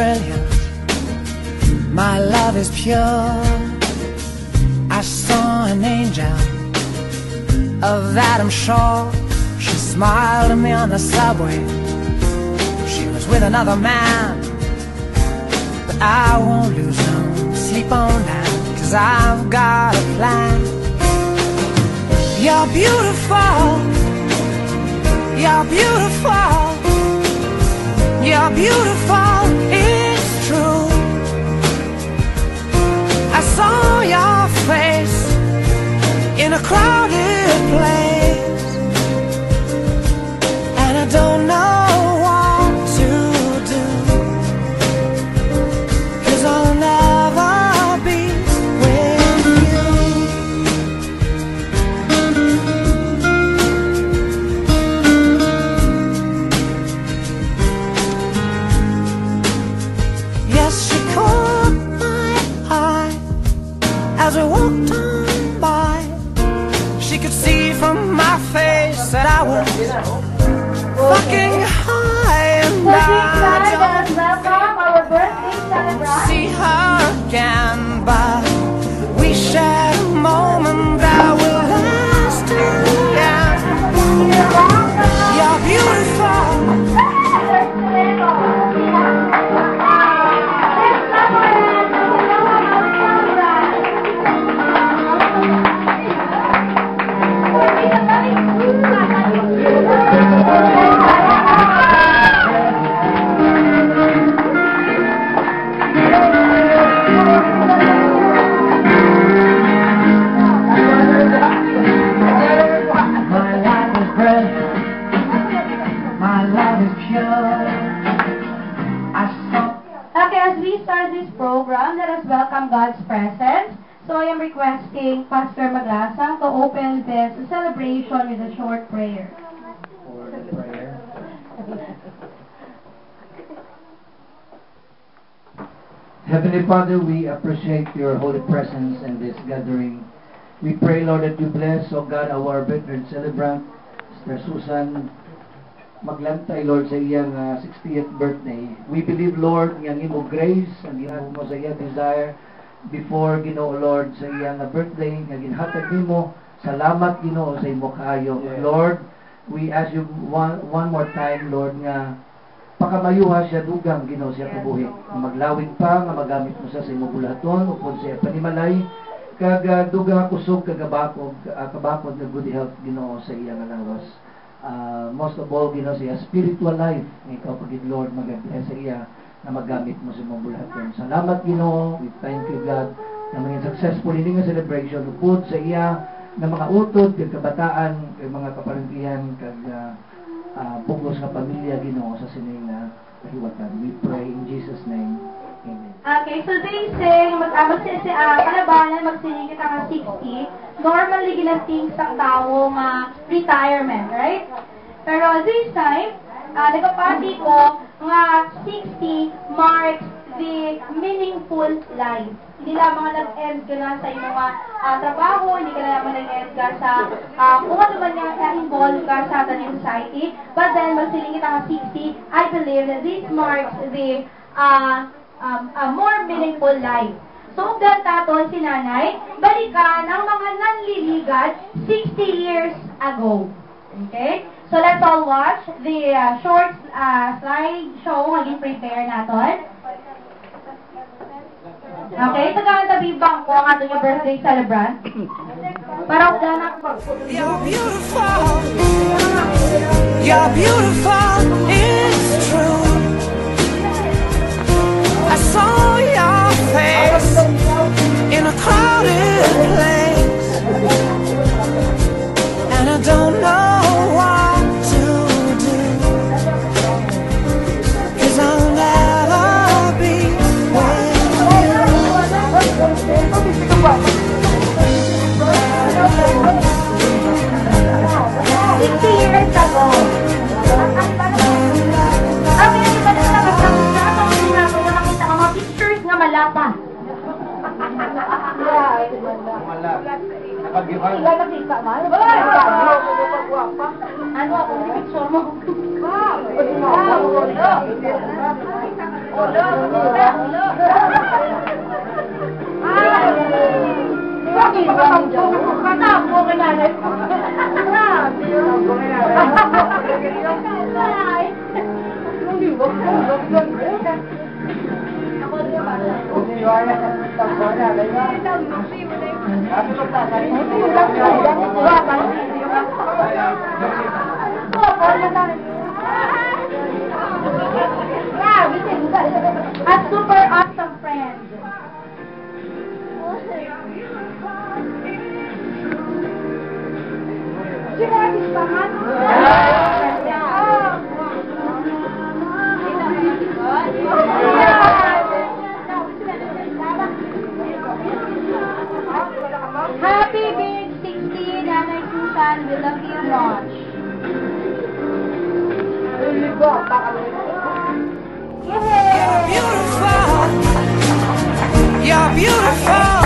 brilliant, my love is pure. I saw an angel, of that I'm sure. She smiled at me on the subway. She was with another man, but I won't lose no sleep on that, 'cause I've got a plan. You're beautiful, you're beautiful, you're beautiful, it's true. I saw your face in a crowded place, and I don't know what to do, 'cause I'll never be with you. Yes, she caught my eye as we walked on by. She could see from my face that I was fucking high, and I don't see her again, but we shared a moment that will last to the end. You're beautiful, God's presence. So I am requesting Pastor Maglasa to open this celebration with a short prayer. For the prayer. Heavenly Father, we appreciate your holy presence in this gathering. We pray, Lord, that you bless, O God, our birthday celebrant, Sister Susan Maglantay, Lord, sa iyang 60th birthday. We believe, Lord, nga imo grace, ang ginoo mo sa iyang desire, before Ginoo Lord sa iyang birthday nga ginhatag nimo. Salamat Ginoo sa imo kaayo. Lord, we ask you one more time, Lord, nga pakamayuha siya dugang Ginoo siya kabuhi. Maglawig pa nga magamit mo sa imo bulaton upod sa panimalay kag dugang kusog kag kabakod nga good health Ginoo sa iyang lawas. Most of all Ginoo sa iyang spiritual life ikaw pagid Lord mag-bless sa iya na magamit mo sa mga bulaton. Salamat Ginoo. We thank you God na maging successful ini nga celebration upod sa iya ng mga utod kag kabataan kag mga kaparantihan kag bugos nga pamilya Ginoo sa sining kahiwatan. We pray in Jesus name. Amen. Okay, so they say kalabanan magsiling kita nga 60. Normally gilanting sa tao nga retirement, right? Pero this time nagapati ko nga 60 marks the meaningful life. Hindi lamang nag-end ka na sa iyong mga trabaho, hindi ka lamang nag-end ka sa kung ano man nga involved ka sa ating society, but then magsiling kita nga 60, I believe that this marks the more meaningful life. So, taton si nanay, balikan ang mga nanliligad 60 years ago. Okay? So, let's all watch the short slide show nga prepare natin. Okay, taga-tabibang ko ang ating birthday celebrant. Para wala na you're beautiful, you're beautiful, it's true. I saw your face in a crowded place, and I don't know what to do, 'cause I'll never be with you. 60 years ago. Malapa. Sila nakita man? Ano ako? Picture mo? Bakit ba katampo ka nanay? A super awesome friend. Sinabi pa man? Happy birthday 16, Nanay Susan. We love you much. Yay! You're beautiful.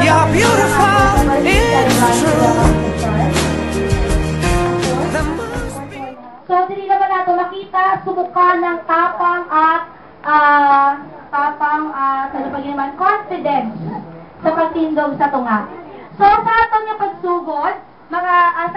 You're beautiful. It's true. So, hindi naman natin makita, sumuka ng tapang at confidence sa pagtindog sa tunga. So, sa atong yung pagsugod, sa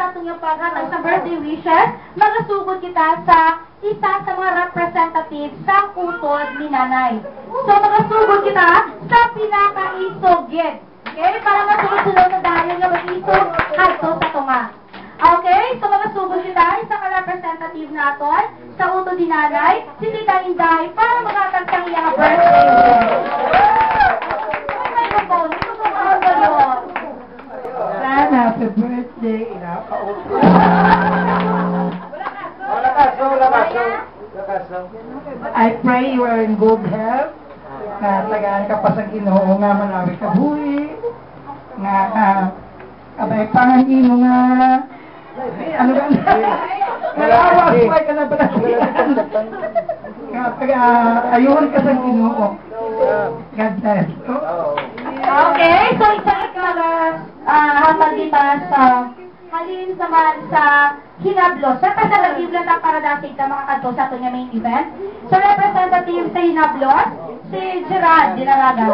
atong yung paghatag sa birthday wishes, magasugod kita sa isa sa mga representative sa utod ni Nanay. So, magasugod kita sa pinaka-isogid. Okay? Para masunod-sunod na dahil nga mag-isog hadto sa tunga. Okay? So, magasugod kita isa ka-representative naton sa utod ni Nanay, si Tita Inday, para makatag sa iyang birthday. Happy birthday, inakaupo. I pray you are in good health. Tagaan ka pa sa Ginoo nga malawi ka buhi. Nga kabay pangin mo nga ano ba? Nalawas ka na pala. Ayun ka sa Ginoo. God bless. Okay, so isang hatag kita sa halin naman sa Hinablos. Sa kasagagiblan ng paradasig na makakadto sa ato nga main event. So representative sa Hinablos, si Gerard Dinaraga.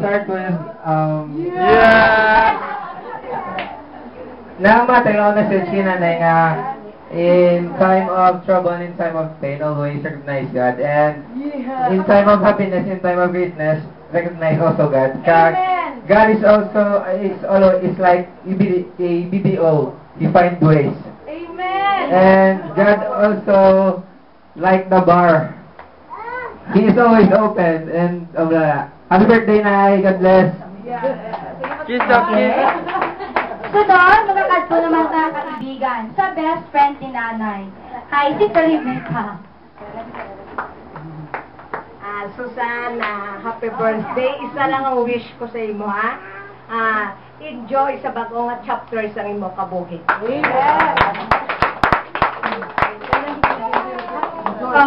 Start with, Namatay ako na sa Nanay nga in time of trouble and in time of pain, always recognize God. And in time of happiness, in time of greatness, recognize also God. Amen. God is also, is like a BBO. He finds ways. Amen. And God also, like the bar, He is always open. And happy birthday, Nay. God bless. Kiss up, kiss. Sunod, magkakadto naman sa kaibigan, sa best friend ni Nanay. Hi, si Rebecca. Susan, happy birthday. Isa lang ang wish ko sa imo, ha? Enjoy sa bagong chapter sa imo kabuhi.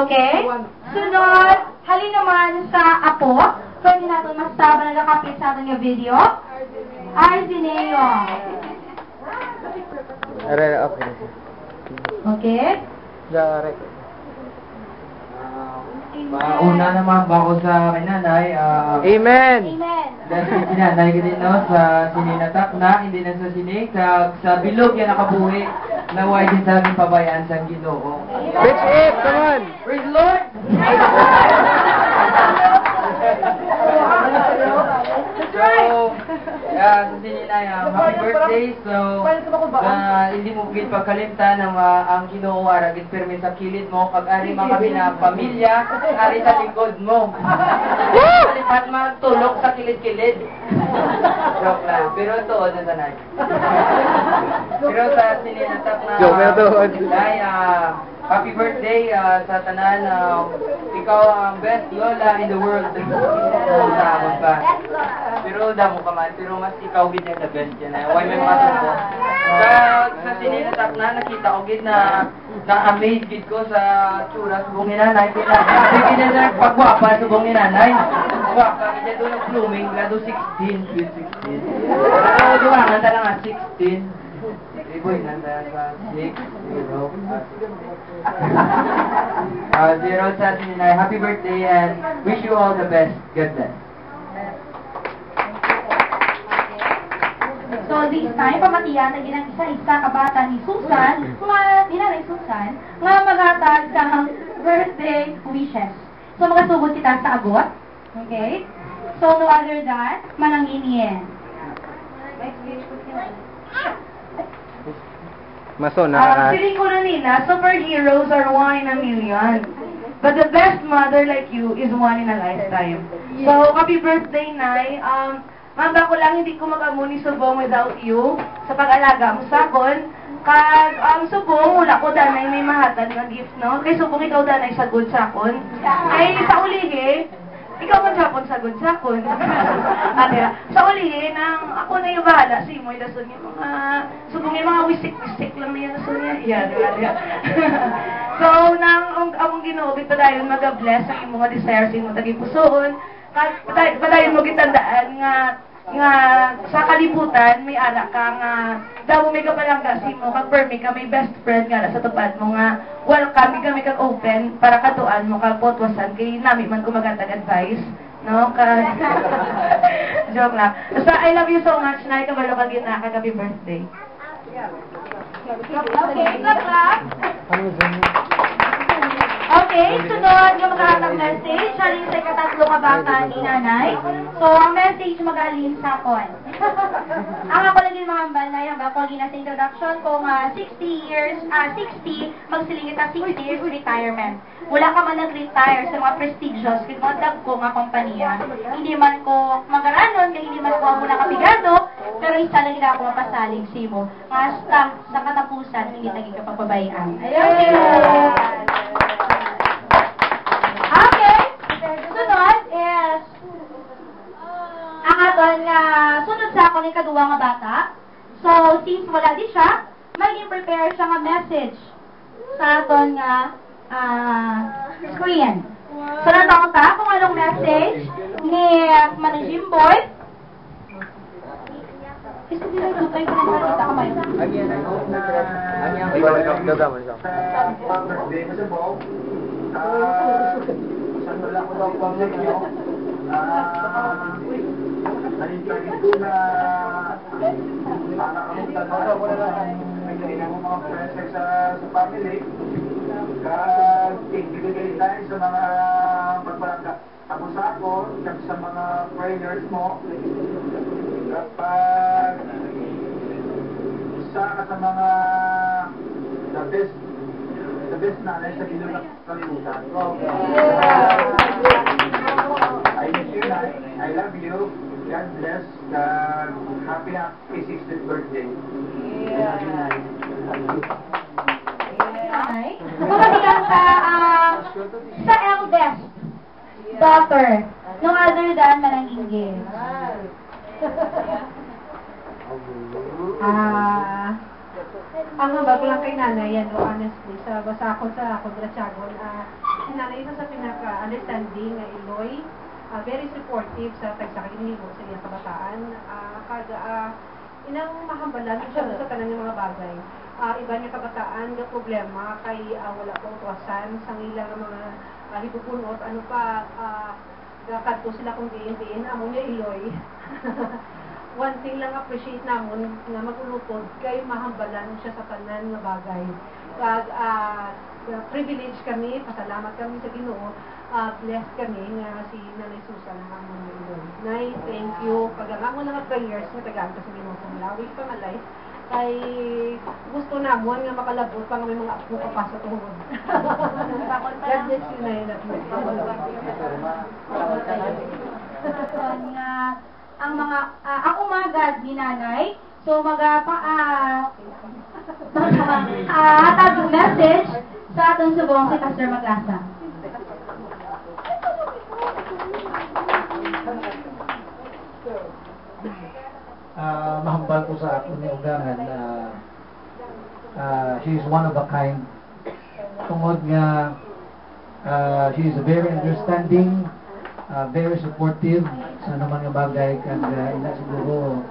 Okay. Sunod, halin naman sa apo. Pwede natin masaba na nakapit sa ating video. Arzineo. Okay. Una naman ba ako sa kinanay? Amen. Dahil kinanay ka din, no? Sa sininatak na, hindi na sa sinig. Sa bilog yan nakabuhi. Naway din sa aming pabayaan sa Ginoo. Preach it! Come on! Praise the Lord! So, sa sininay, happy birthday. So, hindi mo gid pagkalimtan ang ang Ginoo aragid permi sa kilid mo kag ari mga kami na pamilya, ari sa likod mo. Lipat magtulog sa kilid-kilid. Joke lang. Pero tuod na sanay. Pero sa sininatap na ay, happy birthday sa tanan. Ikaw ang best lola in the world. Damon ka. Pero damo ka man. Pero mas ikaw gid ang the best yan. Why may masuko? Sa sininatap na nakita ko gid na na-amaze gid ko sa tsura subong ni nanay. Sige na pagwapa subong ni nanay. Wapa gid doon ang blooming grado 16, sweet 16. Pero duwangan ta lang 16. Iboy, nanda sa 6, 0, 0 sa atin na happy birthday and wish you all the best. God bless. So this time, pamatiyan na ginang isa-isa kabata ni Susan, nga dinanay Susan, nga magatag sa birthday wishes. So magasugod kita sa agot. Okay? So no other than mananginin. Maso na. Feeling ko na nila, superheroes are one in a million. But the best mother like you is one in a lifetime. So, happy birthday, Nay. Manda ko lang, hindi ko mag-amuni subong without you sa pag-alaga mo sa akon. Kag ang subong, wala ko danay may mahatag na gift, no? Kay subong ikaw danay sagod sa akon. Kay sa ulihi, ikaw man sapon sagod sa akon. Ate, sa ulihi, nang ako na yung bahala sa imo, dason yung mga, subong yung mga wisik-wisik lang na yan, dason niya. Yan, yan. So, nang among ginuobit pa dahil mag-bless ang mga desires yung tagipusoon, padayon mo kitandaan nga sa kalibutan may ara ka nga daw may kapalangga mo kag permi ka may best friend nga sa tupad mo nga welcome kami kag open para katuan mo kag potwasan kay nami man ko magatag advice no kag joke lang basta I love you so much na ikabalo kag ina kag happy birthday. Okay, clap. Okay, sunod yung makahatag message. Halin sa ikatatlo kabata ni nanay. So, ang message magaling sa kon. Ang ako lagi mga balay, ang ako lagi na sa introduction kung 60 years, 60, magsilingit ang 60 years retirement. Wala ka man nag-retire sa mga prestigious, kinondag ko nga kompanya. Hindi man ko magaranon, kaya hindi man ko muna kabigado, pero isa lang na ako mapasalig simo. Hasta sa katapusan, hindi naging kapagbabayan. Ayun! Okay, sunod is ang aton nga sunod sa ako ni kaduwa nga bata. So, since wala di siya, maging prepare siya nga message sa aton nga screen. So, nataon ta kung anong message ni Managing Boy. Gusto nila ito tayo kung nakita ka mayo. Isang wala ko daw po sa inyo. Nalintagin ko na nakakamuntan na ako na may kanina mo mga friends sa family. Ibigay tayo sa mga magbalangga. Tapos ako, sa mga prayers mo. Kapag isa ka sa mga the best nanay sa ginong kalimutan. I miss you, I love you. God bless. Happy 60th birthday. Pumatikan ka sa eldest daughter, no other than Mananging Gil. Ang bago lang kay nanay, yan, honestly, basta ako sa Drachagon, si nanay isa sa pinaka-understanding na Iloy, very supportive sa tagsakinigo sa iyang kabataan, inang mahambalan siya sa kanang mga bagay. Iba niya kabataan, yung problema, kay wala pa utwasan, sa ilang mga hibupunot, ano pa, kanto sila kung diin-diin, amo niya Iloy. One thing lang appreciate namon nga magulupod kay mahambalan siya sa tanan nga bagay. Kag privilege kami, pasalamat kami sa Ginoo, blessed kami nga si Nanay Susan ang among Ginoo. Nay, thank you. Pagamamo lang at years nga tagaan ka sa Ginoo sa Malawi pa malay. Kay gusto namon nga makalabot pa nga may mga apo pa sa tuhod. God bless you, Nay. Ang mga ang umagad ni nanay, so hatag yung message sa atong subong si Pastor Maglasa. Mahambal ko sa ako ni Ugangan she is one of a kind. Tungod nga she is very understanding, very supportive sa naman nga bagay kag ina siguro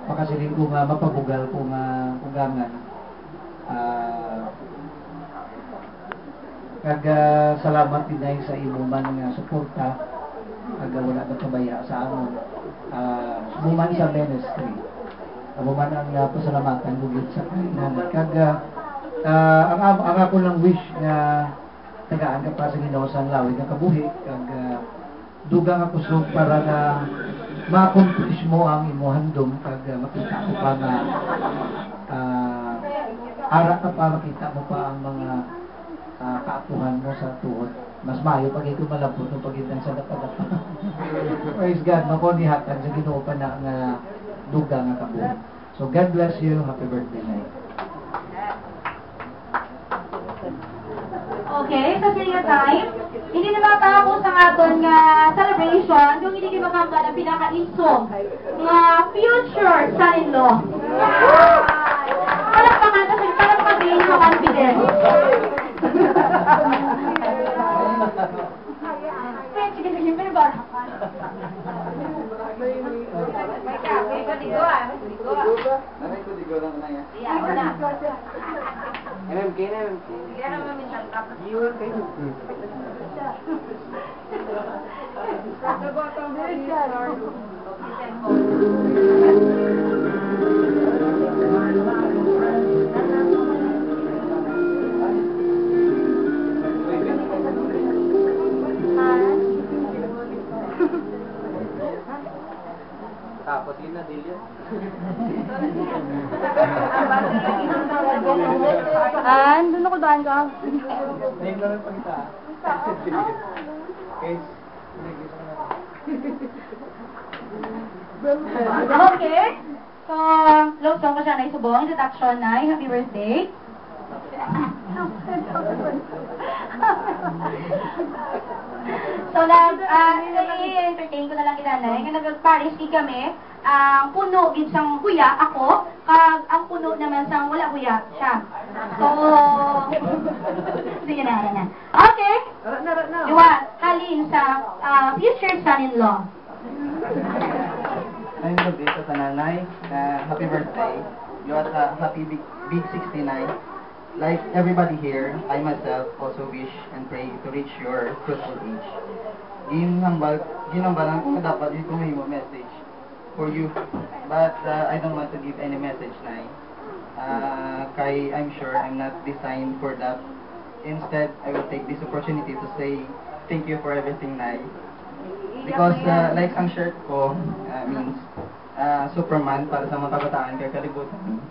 makasiling ko nga mapabugal ko nga ugangan. Salamat din dahil sa imo man nga suporta wala na kabaya sa amon. Sumuman sa ministry. Amuman ang pasalamatan bugid sa kainan. Ang ako lang wish nga tagaan ka pa sa Ginoo sa lawig nga kabuhi dugang ako so para na ma-accomplish mo ang imo handom makita ko pa nga ara ka pa makita mo pa ang mga kaapuhan mo sa tuhod. Mas maayo pag ito malabot ng pagindang sa dapat-dapat. Praise God, makonihatag sa Ginoo pa na nga dugang nga kabuhi. So God bless you. Happy birthday night. Okay, sa sila time, hindi na matapos ang aton nga celebration kung hindi kayo makamba ng pinaka-insong nga future son-in-law. Palakpakan kasi palakpakan din sa confidence. Sige, sige, pero ba? May kape ko digo ah. Nanay ko digo lang na yan. Iya, wala. MMK na MMK. Sige na mami siyang tapos. Iwan kayo. Tapos yun na dilya. Doon ako daan ka. Name na lang pagkita. Case. Okay. So, love song ko siya na isubong. Introduction na. Happy birthday. So, i-entertain ko na lang kinanay. Nga nag-Paris kami, ang puno gid sang kuya ako, kag ang puno naman sang wala kuya siya. So, sige na. Okay. Diwa, halin sa future son-in-law. Ngayong gabi sa nanay, happy birthday. You are happy big 69. Like everybody here, I myself also wish and pray to reach your fruitful age. Ginambalan ko dapat dito may message for you. But I don't want to give any message na kay I'm sure I'm not designed for that. Instead, I will take this opportunity to say thank you for everything na. Because like ang shirt ko means Superman para sa mga kabataan kay kalibutan.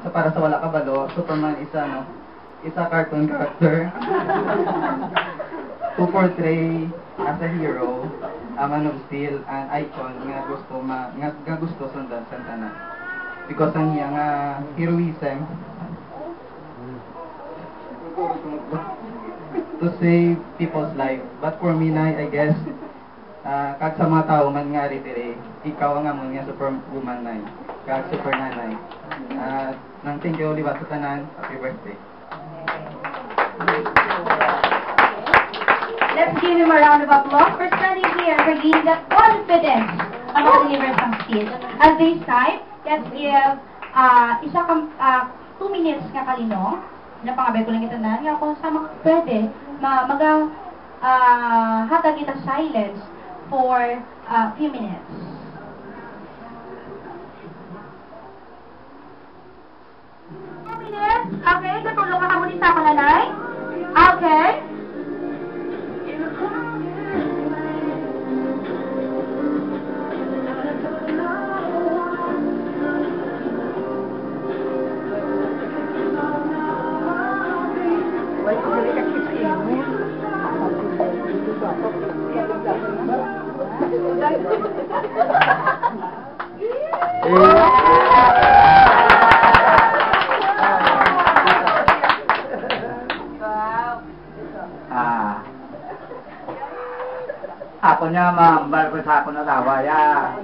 Para sa wala kabalo, Superman is a cartoon character to portray as a hero, a man of steel, an icon nga gusto sundan sa tanan. Because ang iyang heroism to save people's life. But for me, I guess, kag sa mga tao man nga ritire, ikaw ang amon nga superwoman na kag super nanay. Nang thank you ulit sa tanan. Happy birthday. Let's give him a round of applause for standing here for giving that confidence about delivering some skills. At this time, let's give 2 minutes nga kalinong. Napangabay ko lang kita na nga kung sa mga pwede hatag kita silence for a few minutes. Okay, katulong ka muna sa ako, nanay. Okay. Ako niya maambal ko sa ako na tawa ya.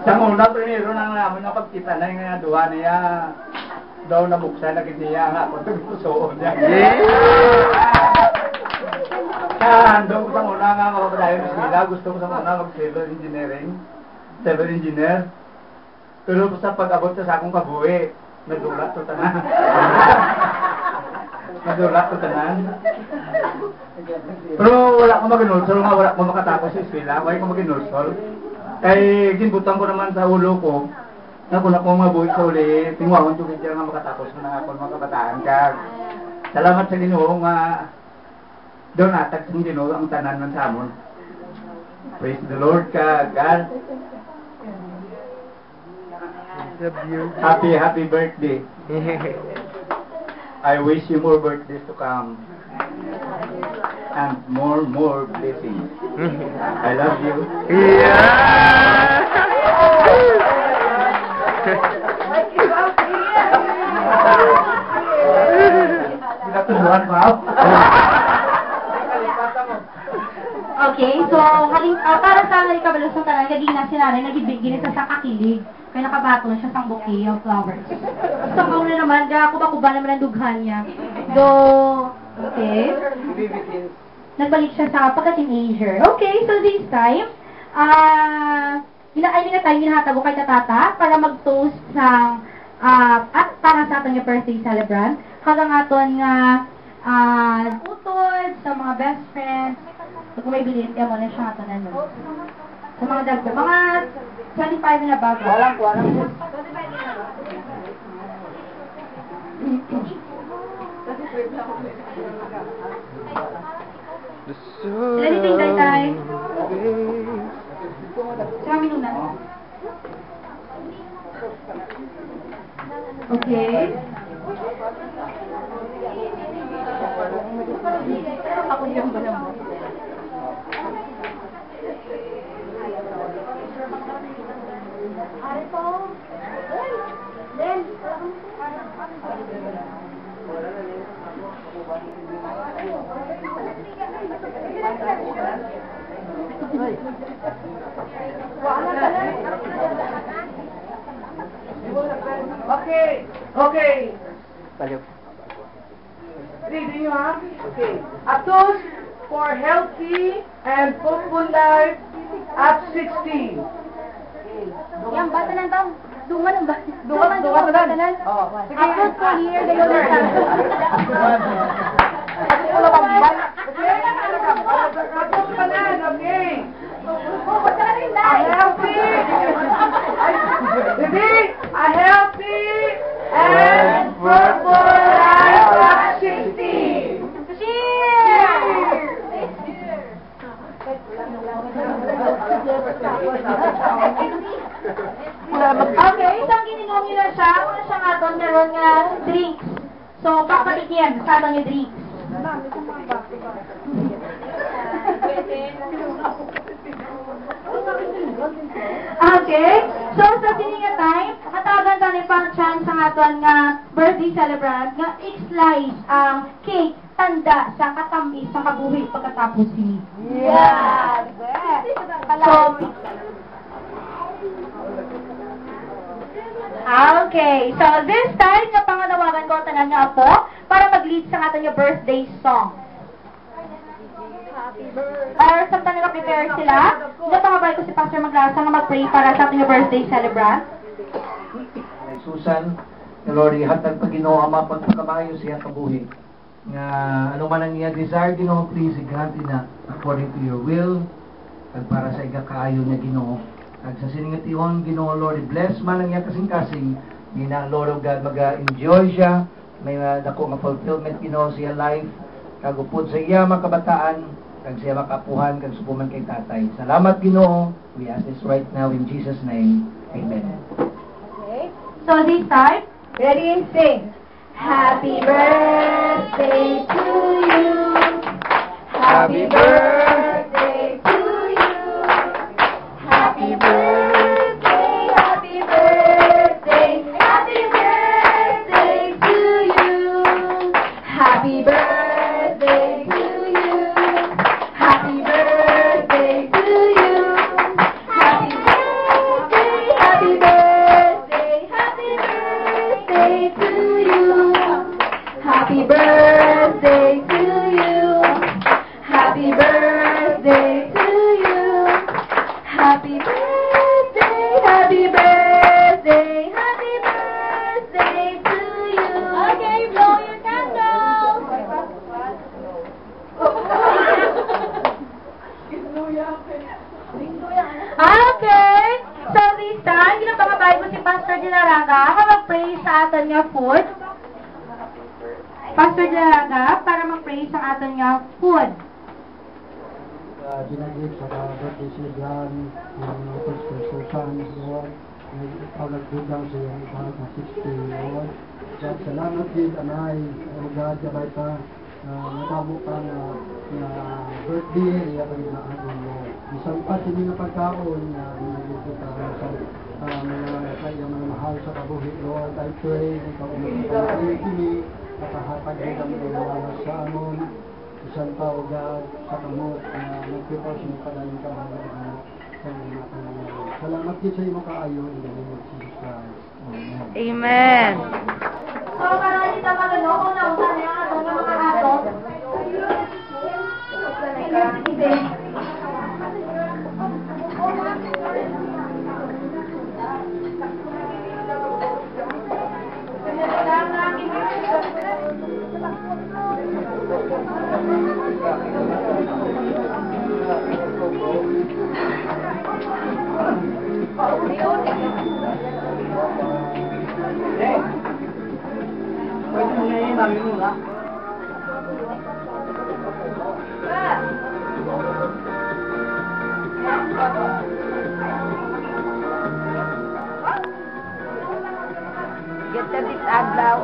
Sa muna primero nang namin na pagkita na yung duwa niya daw nabuksan na niya nga ako gusto niya. Doon ko sa muna nga makapadayon ng sila. Gusto ko sa muna mag-civil engineering. Civil engineer. Pero sa pag-abot sa akong kabuhi, nadulat to tanan. Nadulat to tanan. Pero wala ko mag-inursol nga, wala ko makatapos sa eskwela. Wala ko mag-inursol. Kaya ginbutan ko naman sa ulo ko, na kung ako mabuhi sa uli, tingwawon ko hindi nga makatapos ko na ako mga kabataan ka. Salamat sa Ginoo nga doon atag sa Ginoo ang tanan man sa amon. Praise the Lord ka, God. Happy birthday. I wish you more birthdays to come. And more blessings. I love you. Pinatubuhan mo? Okay, so para sa Kabalo sa tanan, naging na sinanay, nagibigin ito sa kakilig. Kaya nakabato na siya sa bouquet of flowers. Sa kauna naman, kuba naman ang dughan niya. Okay. Nagbalik siya sa pagka-teenager. Okay, so this time, ginahatago kay Tata para mag-toast sa, at para sa aton yung birthday celebrant. Hanggang aton nga, utod, sa mga best friends, kung may bilhin, kaya mo na siya aton na nun. Sa mga dagdag, mga 25 na bago. Walang. Anything that time? Sa minunan. Okay. Ako yung ba naman? Okay. Ready you have? Okay. A toast for healthy and fruitful life at 60. Yang bata lang tao. Dungan ang bata. Dungan na. Oh. Ako po here, the other time. A healthy and fruitful life at 60. Okay, isang gininom nyo na siya. Una siya nga doon, meron nga drinks. So, papatigyan sa aton yung drinks. Okay, so sa sininga time, hatagan tayo pang chance sa aton nga birthday celebrant nga i-slice ang cake tanda sa katamis sa kabuhi pagkatapos sini. Yeah. Okay, so this time nga panganawagan ko tanan nga po para mag-lead sa aton yung birthday song. Or samtang naka-prepare sila, napangabay ko si Pastor Maglasa nga mag-pray para sa ating birthday celebrant. Ay Susan, the Lord, ihatag pa Ginoo Ama pagkamayo siya kabuhi. Nga ano man ang iya desire Ginoo, please grant na according to your will at para sa igakaayo niya Ginoo. At sa siningatiwan Ginoo Lord, bless man ang iya kasing-kasing. Gina Lord of God maga-enjoy siya, may dako nga fulfillment Ginoo siya life. Kagupod sa iya makabataan, kag siya makapuhan kag supuman kay tatay. Salamat Ginoo. We ask this right now in Jesus name. Amen. Okay. So this time, ready, sing. Happy birthday to you. Happy birthday to you. Happy birthday, happy birthday, happy birthday to you. Happy birthday to you. Happy birthday to you. Happy birthday, happy birthday, happy birthday to you. Happy birthday to you. Happy birthday. happy birthday, happy birthday, happy birthday to you. Okay, blow your candles. Okay, so this time, ginapangabay ko si Pastor Dilaraga mag-pray sa aton nga food. Pastor Dilaraga, para mag-pray sa aton nga food. Ginagib sa birthday celebran ng Pastor Susan, Lord. Ikaw nagdudang sa iyong ibang na 60, Lord. God, salamat din, Anay. O God, kabay pa, natamo ka na birthday, iya pa yung naagong, Lord. Isang pati nila pagkaon na ginagib ka sa mga kayang mga mahal sa kabuhi, Lord. I pray, ikaw umipagkain kayo kini, nakahatag din kami ng sa amon. Isang tao God sa kamot na nagpipaw sa mga padaling kamahal sa mga pangalan. Salamat din sa iyo kaayo in the name of Jesus Christ. Amen. Amen. So, para hindi ka magano, kung nausan niya ang ato ng mga ato. Get the big adlaw.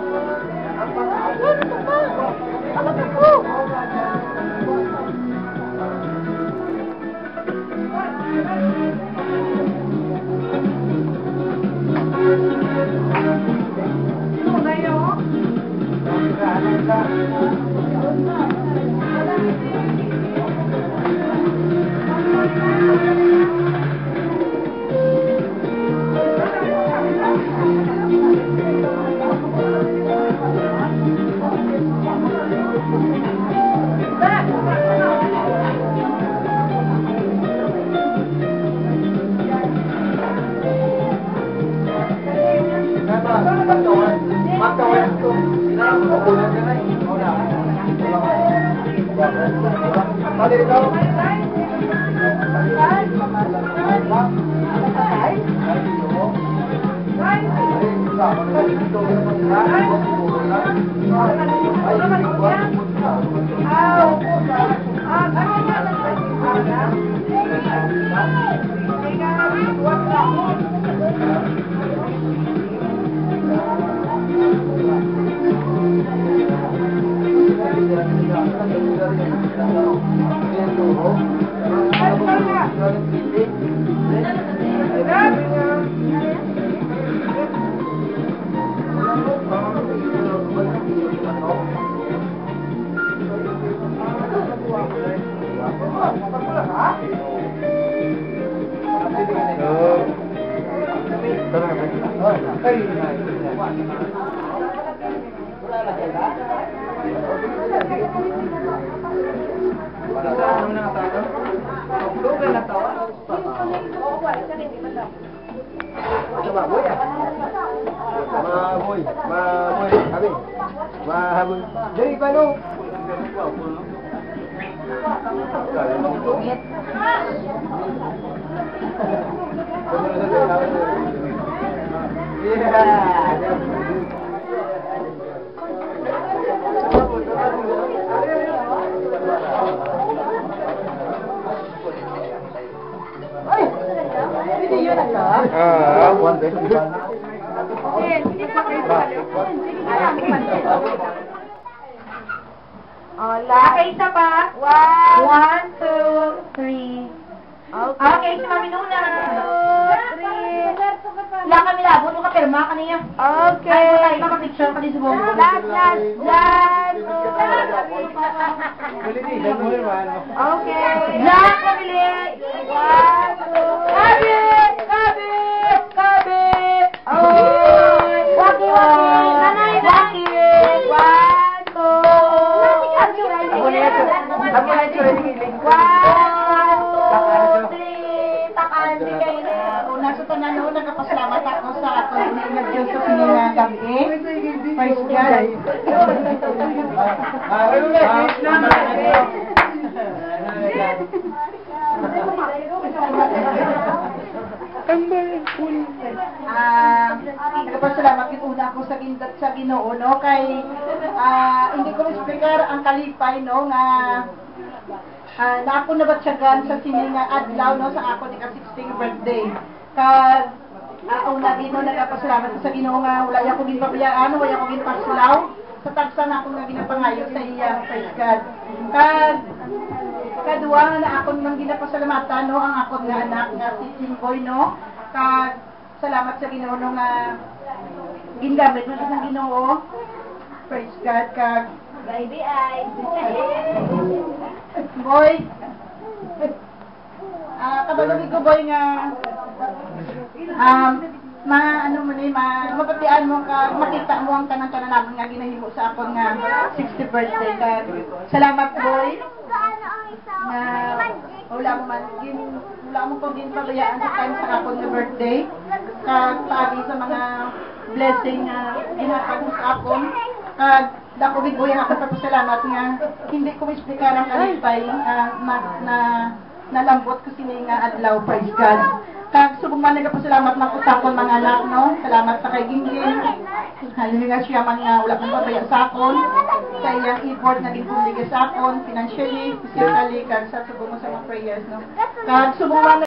Jadi paano? Okay, isa pa. 1, 2, 3. Okay, si Mami Nuna. 3. Lang kami labo, nung kapirma ka niya. Okay. Ay, makapicture ka din sa buong. Last. Okay. Last, kabili. 1, 2. Kabi. Waki. Nanay. 1, 2. 1, 2, 3. Takal. hindi kayo una sa tanan nagpasalamat ako sa ato ni Diyos sa sininga gabi. Praise God. Nagpasalamat gid una ako sa gindat sa Ginoo no kay hindi ko explicar ang kalipay no nga na ako nabatsagan sa sininga adlaw no sa ako ni ka 16th birthday. Kag una gino nagpasalamat sa Ginoo nga wala ya ko ginpabayaan, wala ko ginpasulaw sa tagsa na ako nga ginapangayo sa iya. Praise God. Kag kadua na ako nang ginapasalamatan no ang ako nga anak nga si Simboy no. Kag salamat sa Ginoo no nga gingamit mo sa Ginoo. Praise God. Kag baby ay boy kabalog ko boy nga ano mo ni mapatian mo ka makita mo ang tanan-tanan namin nga ginahimo sa akon nga 60th birthday kag salamat boy na wala mo ko ginpabayaan sa time sa akon nga birthday kag paagi sa mga blessing nga ginhatag mo sa akon kag dako gid boy ako papasalamat nga hindi ko explicar ang kalipay na lambot ko sini nga adlaw. Praise God. Kag subong man nagapasalamat man ko sa akon mga anak no. Salamat sa kay Gingging. Halin nga siya man nga wala man pabaya sa akon. Sa iyang effort na ginpuliga sa akon financially, physically kag sa subong mo sa mga prayers no. Kag subong man